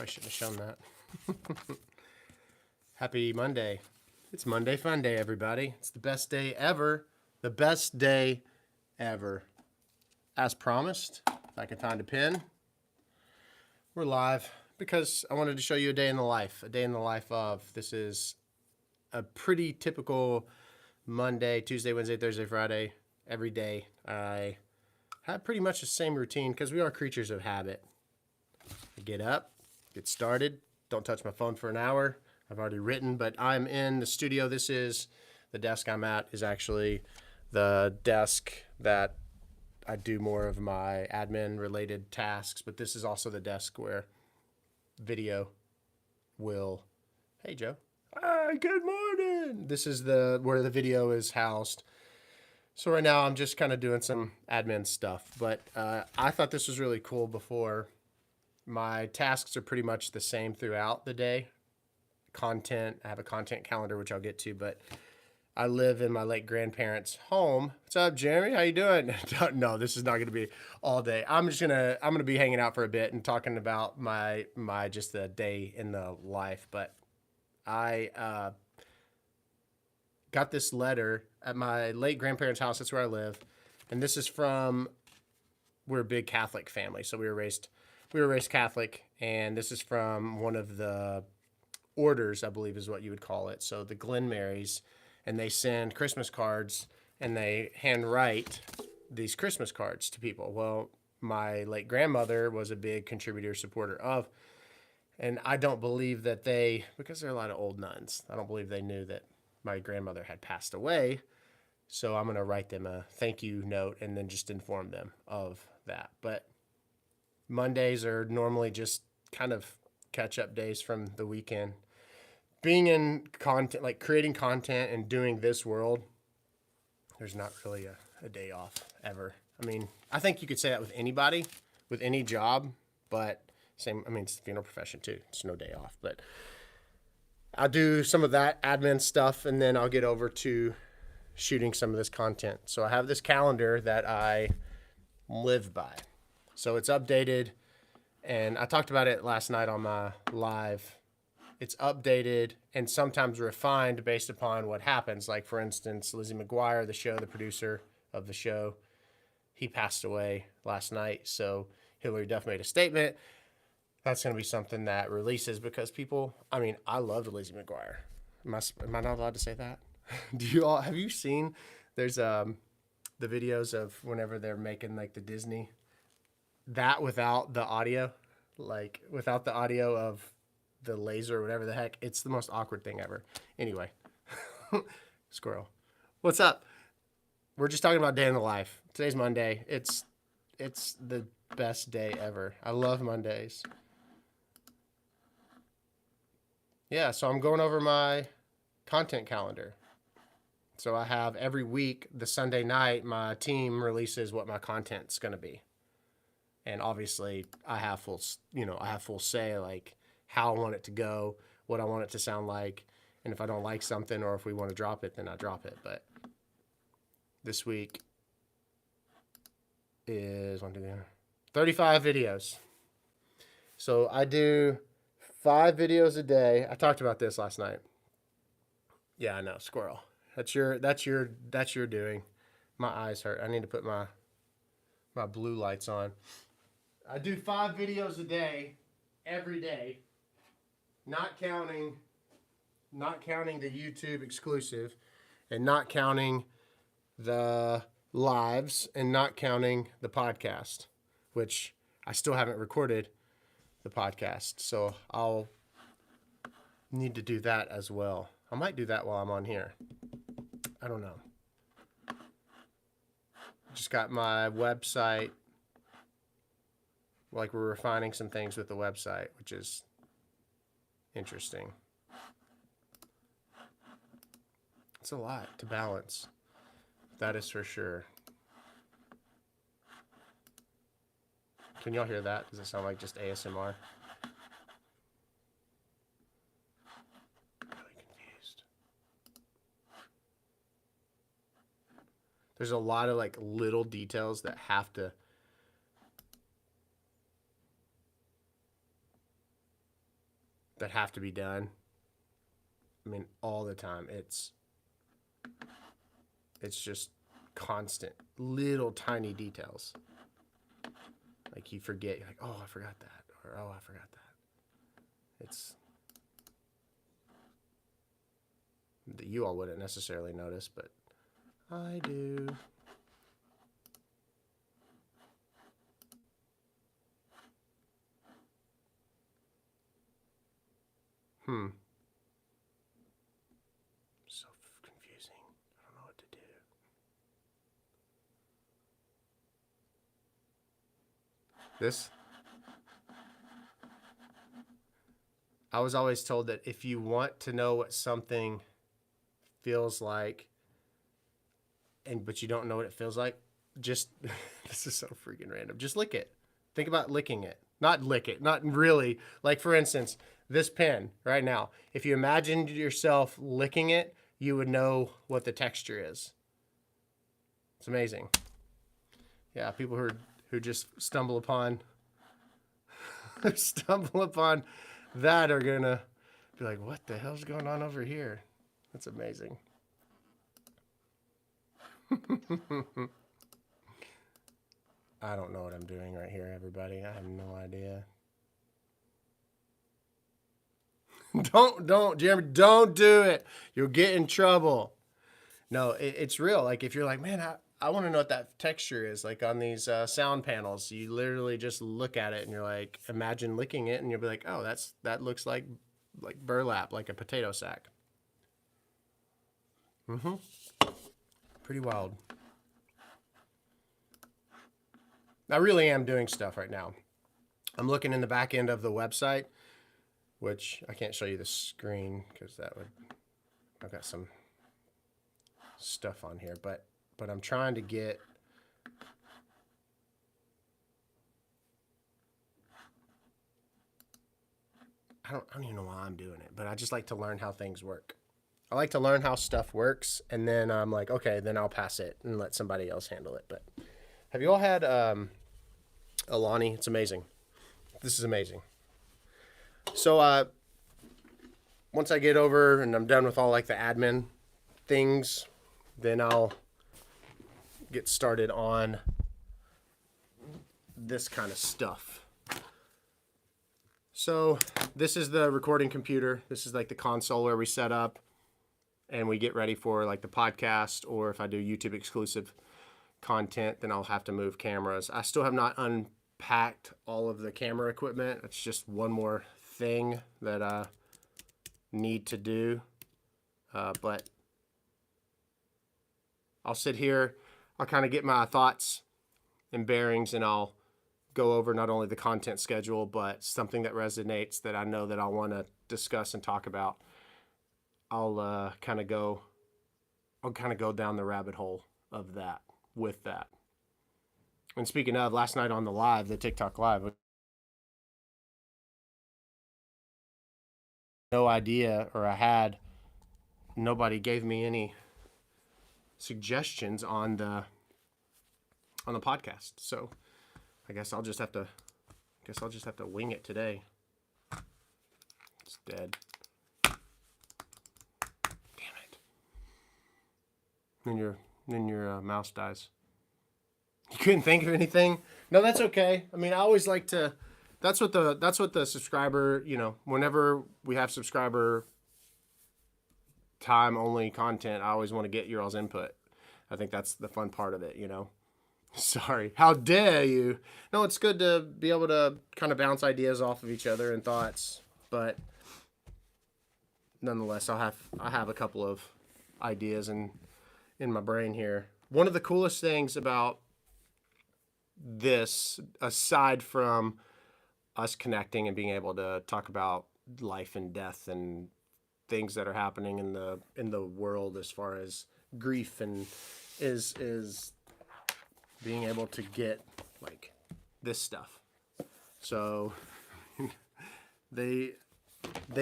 I shouldn't have shown that. Happy Monday. It's Monday Fun Day, everybody. It's the best day ever. The best day ever. As promised, if I can find a pen, we're live because I wanted to show you a day in the life. A day in the life of. This is a pretty typical Monday, Tuesday, Wednesday, Thursday, Friday. Every day I have pretty much the same routine because we are creatures of habit. I get up, get started, don't touch my phone for an hour. I've already written, but I'm in the studio. This is the desk I'm at is actually the desk that I do more of my admin related tasks, but this is also the desk where video will, hey Joe. Hi, good morning. This is where the video is housed. So right now I'm just kind of doing some admin stuff, but I thought this was really cool before. My tasks are pretty much the same throughout the day. Content, I have a content calendar, which I'll get to, but I live in my late grandparents' home. What's up, Jeremy? How you doing? No, this is not going to be all day. I'm going to be hanging out for a bit and talking about my just the day in the life. But I got this letter at my late grandparents' house. That's where I live, and this is from. We're a big Catholic family, so we were raised Catholic, and this is from one of the orders, I believe is what you would call it. So the Glen Marys, and they send Christmas cards and they handwrite these Christmas cards to people. Well, my late grandmother was a big contributor, supporter of, and I don't believe that because there are a lot of old nuns, I don't believe they knew that my grandmother had passed away. So I'm going to write them a thank you note and then just inform them of that. But Mondays are normally just kind of catch up days from the weekend. Being in content, like creating content and doing this world, there's not really a day off ever. I mean, I think you could say that with anybody, with any job, but it's the funeral profession too. It's no day off, but I'll do some of that admin stuff and then I'll get over to shooting some of this content. So I have this calendar that I live by. So it's updated, and I talked about it last night on my live. It's updated and sometimes refined based upon what happens. Like, for instance, Lizzie McGuire, the producer of the show, he passed away last night. So Hillary Duff made a statement. That's going to be something that releases because I loved Lizzie McGuire. Am I not allowed to say that? Have you seen, there's the videos of whenever they're making like the Disney, that without the audio, like without the audio of the laser or whatever the heck, it's the most awkward thing ever. Anyway, squirrel. What's up? We're just talking about day in the life. Today's Monday. It's the best day ever. I love Mondays. Yeah, so I'm going over my content calendar. So I have every week, the Sunday night, my team releases what my content's going to be. And obviously I have full say, like how I want it to go, what I want it to sound like. And if I don't like something or if we want to drop it, then I drop it. But this week is 35 videos. So I do 5 videos a day. I talked about this last night. Yeah, I know, squirrel. That's your doing. My eyes hurt. I need to put my blue lights on. I do 5 videos a day, every day, not counting the YouTube exclusive, and not counting the lives, and not counting the podcast, which I still haven't recorded the podcast. So I'll need to do that as well. I might do that while I'm on here. I don't know. Just got my website. Like, we're refining some things with the website, which is interesting. It's a lot to balance. That is for sure. Can y'all hear that? Does it sound like just ASMR? Really confused. There's a lot of like little details that have to that have to be done. I mean, all the time. It's just constant, little tiny details. Like you forget, you're like, oh, I forgot that, or oh, I forgot that. It's that you all wouldn't necessarily notice, but I do. So confusing. I don't know what to do. This? I was always told that if you want to know what something feels like, but you don't know what it feels like, just, this is so freaking random. Just lick it. Think about licking it. Not lick it. Not really. Like, for instance, this pen right now. If you imagined yourself licking it, you would know what the texture is. It's amazing. Yeah, people who just stumble upon that are gonna be like, what the hell's going on over here? That's amazing. I don't know what I'm doing right here, everybody. I have no idea. Don't, Jeremy, don't do it. You'll get in trouble. No, it's real. Like if you're like, man, I want to know what that texture is. Like on these sound panels, you literally just look at it and you're like, imagine licking it, and you'll be like, oh, that looks like burlap, like a potato sack. Pretty wild. I really am doing stuff right now. I'm looking in the back end of the website, which I can't show you the screen because I've got some stuff on here, but I'm trying to get I don't even know why I'm doing it, but I just like to learn how things work. I like to learn how stuff works, and then I'm like, okay, then I'll pass it and let somebody else handle it. But have you all had Alani? It's amazing. This is amazing. So once I get over and I'm done with all like the admin things, then I'll get started on this kind of stuff. So this is the recording computer. This is like the console where we set up and we get ready for like the podcast, or if I do YouTube exclusive content, then I'll have to move cameras. I still have not unpacked all of the camera equipment. It's just one more thing that I need to do. But I'll sit here, I'll kind of get my thoughts and bearings, and I'll go over not only the content schedule, but something that resonates that I know that I want to discuss and talk about. I'll kind of go down the rabbit hole of that with that. And speaking of, last night on the TikTok live, no idea, or nobody gave me any suggestions on the podcast. So I guess I'll just have to wing it today. It's dead. Damn it. Then your mouse dies. You couldn't think of anything? No, that's okay. I mean, I always like to. That's what the subscriber. Whenever we have subscriber time only content, I always want to get your all's input. I think that's the fun part of it. Sorry. How dare you? No, it's good to be able to kind of bounce ideas off of each other and thoughts, but nonetheless, I have a couple of ideas in my brain here. One of the coolest things about this, aside from us connecting and being able to talk about life and death and things that are happening in the world as far as grief, and is being able to get like this stuff. So they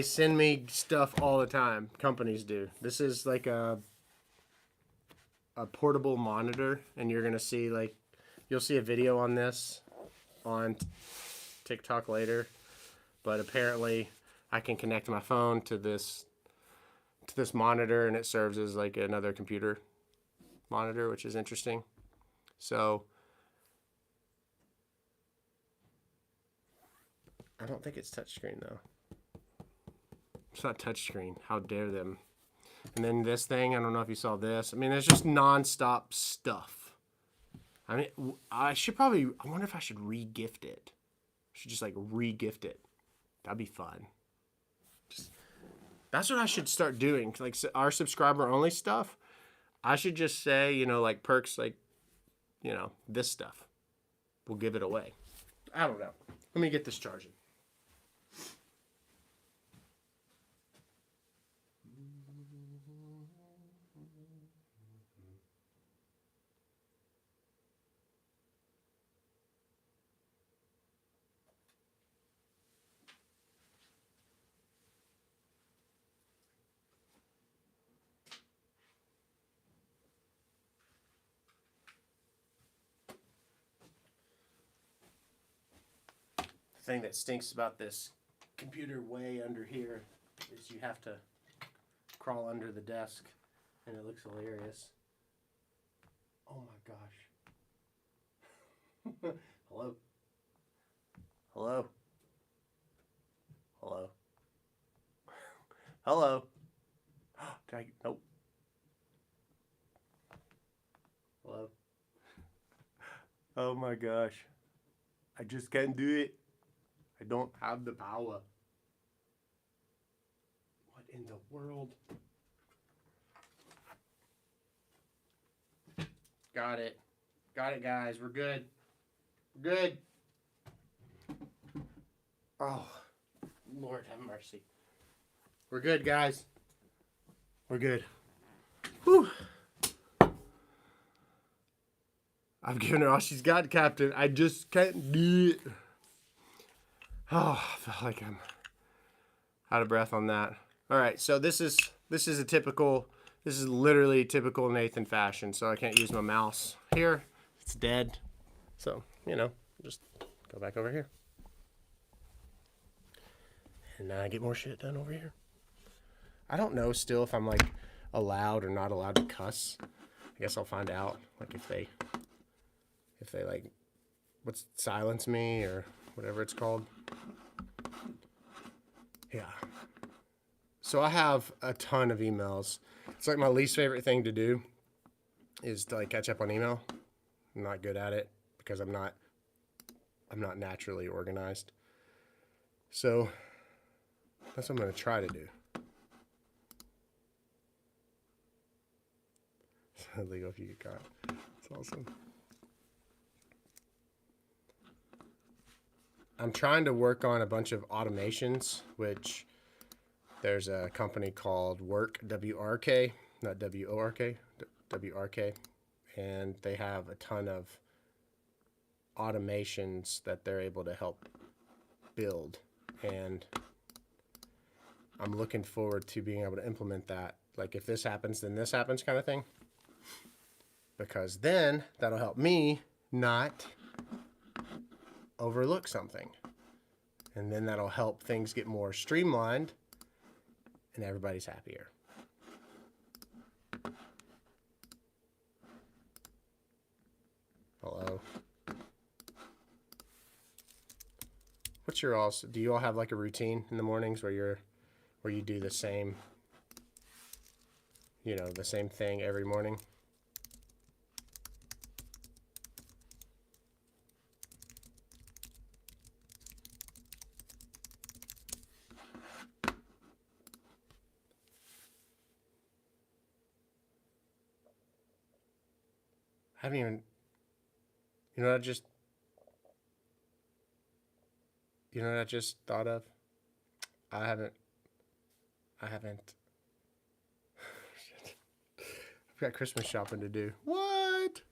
send me stuff all the time. Companies do. This is like a portable monitor, and you're gonna see you'll see a video on this on TikTok later. But apparently I can connect my phone to this monitor, and it serves as like another computer monitor, which is interesting. So I don't think it's touchscreen though. It's not touchscreen. How dare them? And then this thing, I don't know if you saw this. I mean, there's just nonstop stuff. I mean, I wonder if I should re-gift it. I should just like re-gift it. That'd be fun. That's what I should start doing. Like our subscriber only stuff, I should just say, you know, like perks, like, you know, this stuff. We'll give it away. I don't know. Let me get this charging. The thing that stinks about this computer way under here is you have to crawl under the desk, and it looks hilarious. Oh my gosh. Hello? Hello? Hello? Hello? Nope. Hello? Oh my gosh. I just can't do it. I don't have the power. What in the world? Got it. Got it, guys. We're good. We're good. Oh, Lord have mercy. We're good, guys. We're good. Whew. I've given her all she's got, Captain. I just can't do it. Oh, I feel like I'm out of breath on that. All right, so this is literally typical Nathan fashion. So I can't use my mouse here. It's dead. So, you know, just go back over here. And now I get more shit done over here. I don't know still if I'm like allowed or not allowed to cuss. I guess I'll find out, like if they like silence me or whatever it's called. Yeah. So I have a ton of emails. It's like my least favorite thing to do is to like catch up on email. I'm not good at it because I'm not naturally organized. So that's what I'm going to try to do. Illegal if you get caught. That's awesome. I'm trying to work on a bunch of automations, which there's a company called Work, W-R-K, not W-O-R-K, W-R-K, and they have a ton of automations that they're able to help build, and I'm looking forward to being able to implement that. Like if this happens, then this happens kind of thing, because then that'll help me not overlook something, and then that'll help things get more streamlined and everybody's happier. Hello. What's your all? Do you all have like a routine in the mornings where you do the same, the same thing every morning? I haven't even, what I just thought of? I haven't, shit. I've got Christmas shopping to do. What?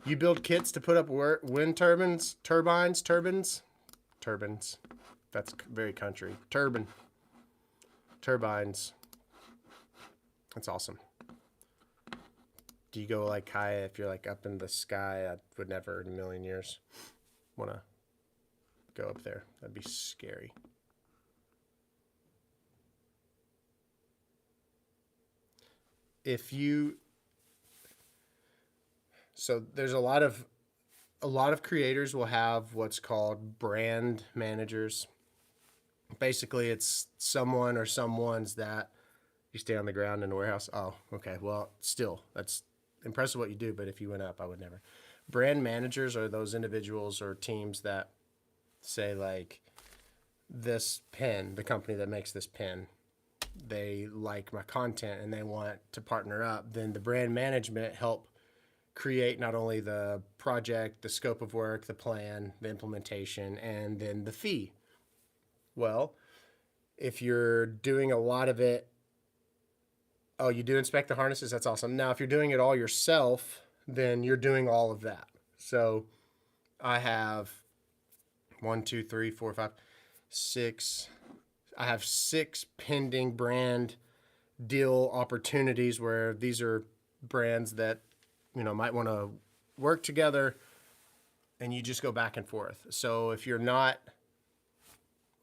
You build kits to put up wind turbines? That's very country. Turbines. That's awesome. Do you go like high if you're like up in the sky? I would never in a million years want to go up there. That'd be scary. So there's a lot of creators will have what's called brand managers. Basically, it's someone or someones that you stay on the ground in a warehouse. Oh, okay. Well, still, that's impressive what you do, but if you went up, I would never. Brand managers are those individuals or teams that say, like, this pen, the company that makes this pen, they like my content and they want to partner up. Then the brand management help create not only the project, the scope of work, the plan, the implementation, and then the fee. Well, if you're doing a lot of it, oh, you do inspect the harnesses? That's awesome. Now, if you're doing it all yourself, then you're doing all of that. So I have 1, 2, 3, 4, 5, 6. I have 6 pending brand deal opportunities where these are brands that, might want to work together, and you just go back and forth. So if you're not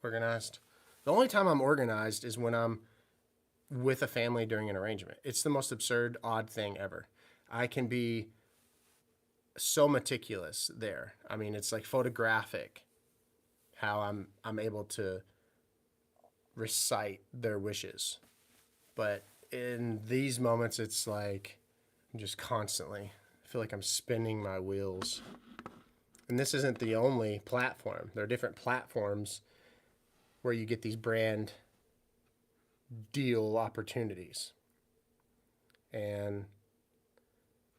organized, the only time I'm organized is when I'm with a family during an arrangement. It's the most absurd, odd thing ever. I can be so meticulous there. I mean, it's like photographic how I'm able to recite their wishes. But in these moments, it's like I'm just constantly, I feel like I'm spinning my wheels. And this isn't the only platform. There are different platforms where you get these brand deal opportunities. And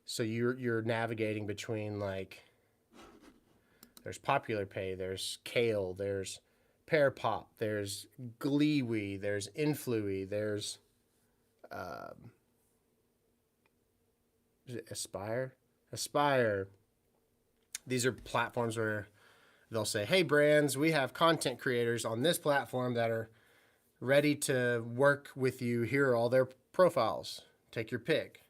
so you're navigating between, like, there's Popular Pay, there's Kale, there's Pear Pop, there's Gleewee, there's Influey, there's is it Aspire. These are platforms where they'll say, hey, brands, we have content creators on this platform that are ready to work with you. Here are all their profiles. Take your pick.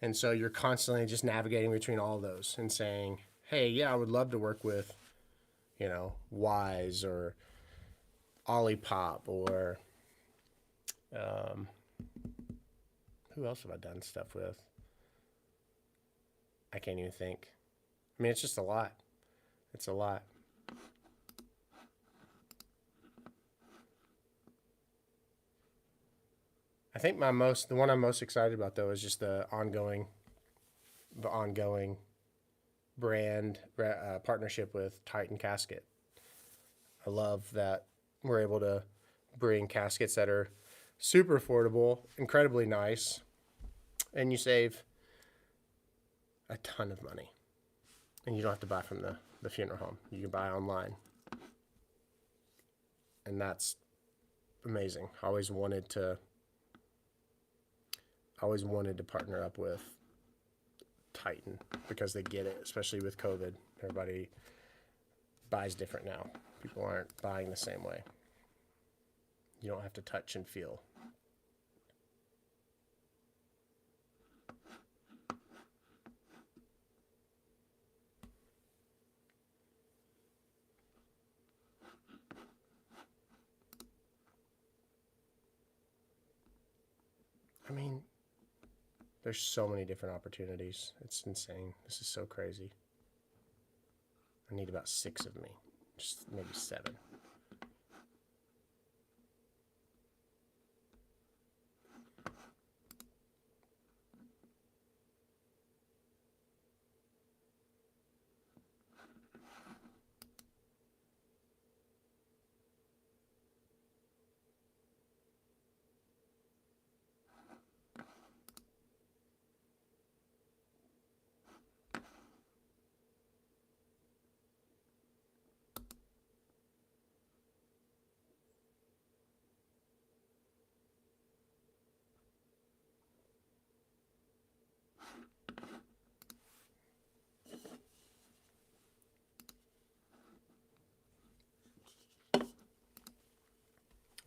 And so you're constantly just navigating between all of those and saying, hey, yeah, I would love to work with, Wise or Olipop or who else have I done stuff with? I can't even think. I mean, it's just a lot. It's a lot. I think the one I'm most excited about, though, is just the ongoing brand partnership with Titan Casket. I love that we're able to bring caskets that are super affordable, incredibly nice, and you save a ton of money. And you don't have to buy from the funeral home. You can buy online. And that's amazing. I always wanted to partner up with Titan because they get it, especially with COVID. Everybody buys different now. People aren't buying the same way. You don't have to touch and feel. I mean, there's so many different opportunities. It's insane. This is so crazy. I need about 6 of me, just maybe 7.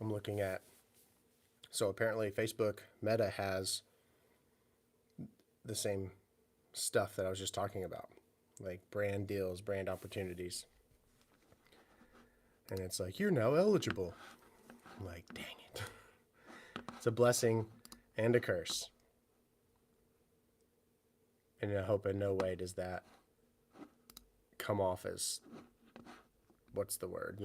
I'm looking at, so apparently Facebook Meta has the same stuff that I was just talking about, like brand deals, brand opportunities. And it's like, you're now eligible. I'm like, dang it. It's a blessing and a curse. And I hope in no way does that come off as, what's the word,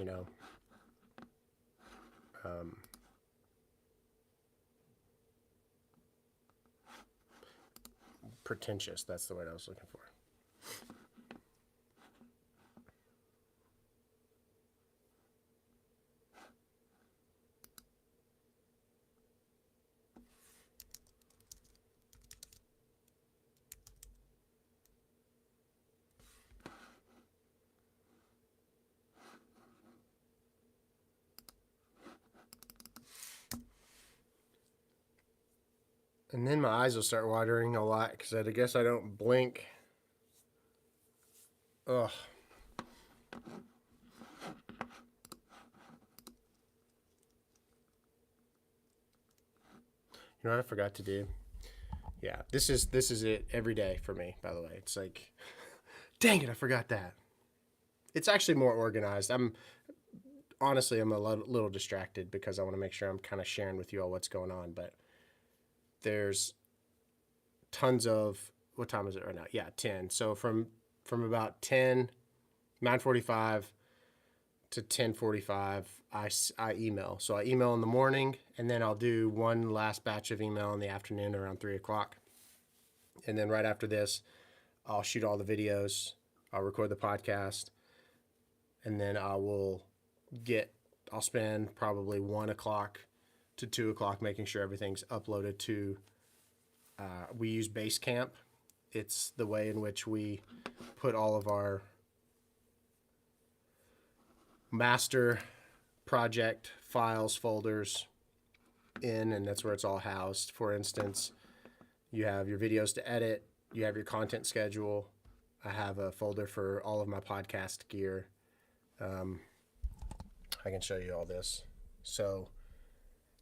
pretentious. That's the word I was looking for. And then my eyes will start watering a lot because I guess I don't blink. Ugh. You know what I forgot to do? Yeah, this is it every day for me, by the way. It's like, dang it, I forgot that. It's actually more organized. I'm a little distracted because I want to make sure I'm kind of sharing with you all what's going on, but there's tons of, what time is it right now? Yeah, 10. So from about 9:45 to 10:45, I email. So I email in the morning, and then I'll do one last batch of email in the afternoon around 3 o'clock. And then right after this, I'll shoot all the videos, I'll record the podcast, and then I'll spend probably 1 o'clock to 2 o'clock making sure everything's uploaded to, we use Basecamp. It's the way in which we put all of our master project files, folders in, and that's where it's all housed. For instance, you have your videos to edit, you have your content schedule. I have a folder for all of my podcast gear. I can show you all this. So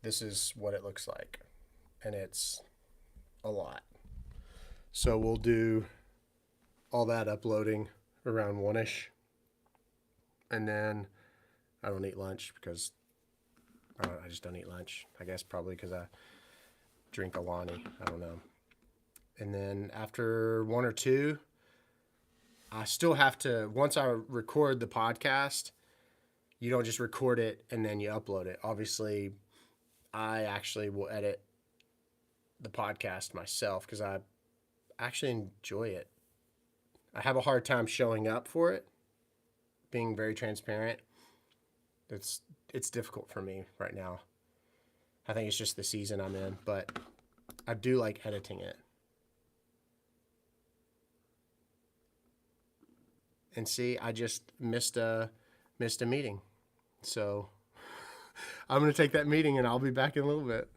this is what it looks like, and it's a lot. So we'll do all that uploading around 1-ish, and then I don't eat lunch because I just don't eat lunch. I guess probably because I drink Alani. I don't know. And then after 1 or 2, I still have to, once I record the podcast, you don't just record it and then you upload it. Obviously, I actually will edit the podcast myself because I actually enjoy it. I have a hard time showing up for it, being very transparent. It's difficult for me right now. I think it's just the season I'm in, but I do like editing it. And see, I just missed a meeting. So I'm going to take that meeting and I'll be back in a little bit.